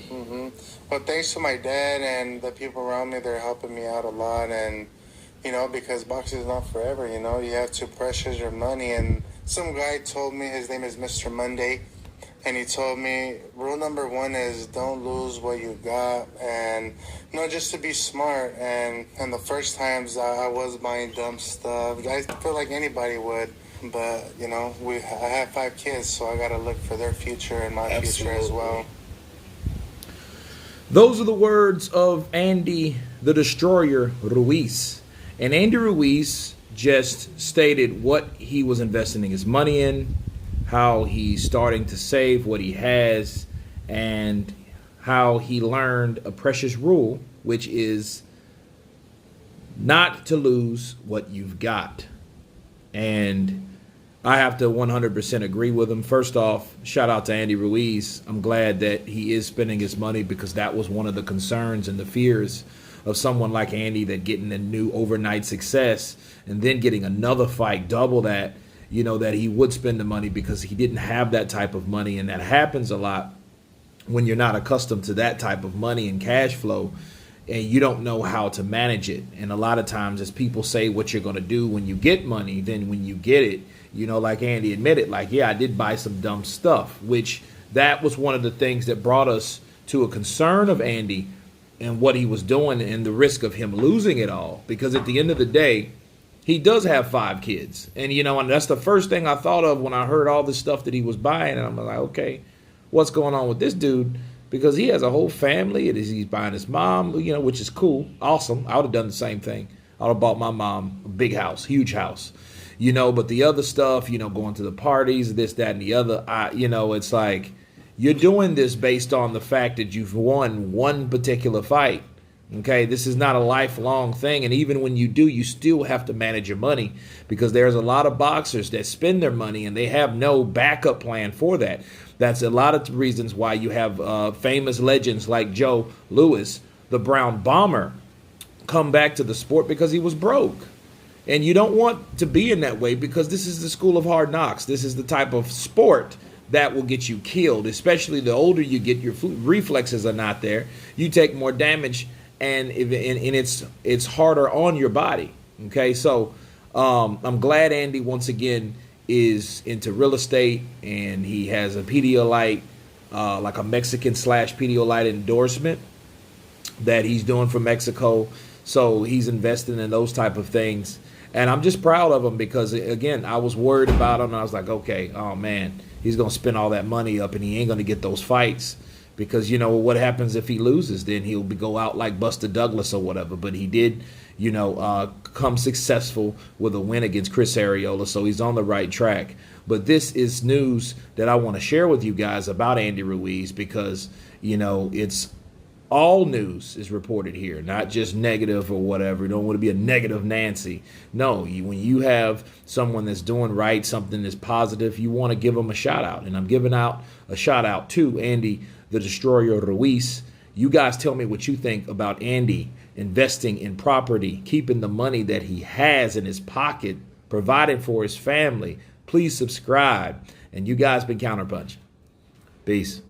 Hmm. Well, thanks to my dad and the people around me, they're helping me out a lot. And, because boxing is not forever, you have to precious your money. And some guy told me, his name is Mr. Monday, and he told me rule number one is don't lose what you got, and just to be smart. And the first times I was buying dumb stuff, I feel like anybody would. But I have 5 kids, so I gotta look for their future and my future as well. Those are the words of Andy the Destroyer Ruiz. And Andy Ruiz just stated what he was investing his money in, how he's starting to save what he has, and how he learned a precious rule, which is not to lose what you've got. And I have to 100% agree with him. First off, shout out to Andy Ruiz. I'm glad that he is spending his money, because that was one of the concerns and the fears of someone like Andy, that getting a new overnight success and then getting another fight double that, that he would spend the money, because he didn't have that type of money. And that happens a lot when you're not accustomed to that type of money and cash flow, and you don't know how to manage it. And a lot of times, as people say what you're going to do when you get money, then when you get it, like Andy admitted, like, yeah, I did buy some dumb stuff, which that was one of the things that brought us to a concern of Andy and what he was doing and the risk of him losing it all. Because at the end of the day, he does have 5 kids. And, and that's the first thing I thought of when I heard all this stuff that he was buying. And I'm like, okay, what's going on with this dude? Because he has a whole family. He's buying his mom, which is cool. Awesome. I would have done the same thing. I would have bought my mom a big house, huge house. But the other stuff, going to the parties, this, that, and the other, it's like you're doing this based on the fact that you've won one particular fight. Okay, this is not a lifelong thing. And even when you do, you still have to manage your money, because there's a lot of boxers that spend their money and they have no backup plan for that. That's a lot of reasons why you have famous legends like Joe Louis, the Brown Bomber, come back to the sport because he was broke. And you don't want to be in that way, because this is the school of hard knocks. This is the type of sport that will get you killed, especially the older you get, your reflexes are not there. You take more damage, and it's harder on your body. Okay, so I'm glad Andy once again is into real estate, and he has a Pedialyte, like a Mexican / Pedialyte endorsement that he's doing for Mexico. So he's investing in those type of things. And I'm just proud of him, because, again, I was worried about him. And I was like, okay, oh, man, he's going to spend all that money up and he ain't going to get those fights, because, what happens if he loses? Then he'll go out like Buster Douglas or whatever. But he did, come successful with a win against Chris Arreola. So he's on the right track. But this is news that I want to share with you guys about Andy Ruiz, because, it's all news is reported here, not just negative or whatever. You don't want to be a negative Nancy. No, when you have someone that's doing right, something that's positive, you want to give them a shout out. And I'm giving out a shout out to Andy the Destroyer Ruiz. You guys tell me what you think about Andy investing in property, keeping the money that he has in his pocket, providing for his family. Please subscribe. And you guys been Counterpunch. Peace.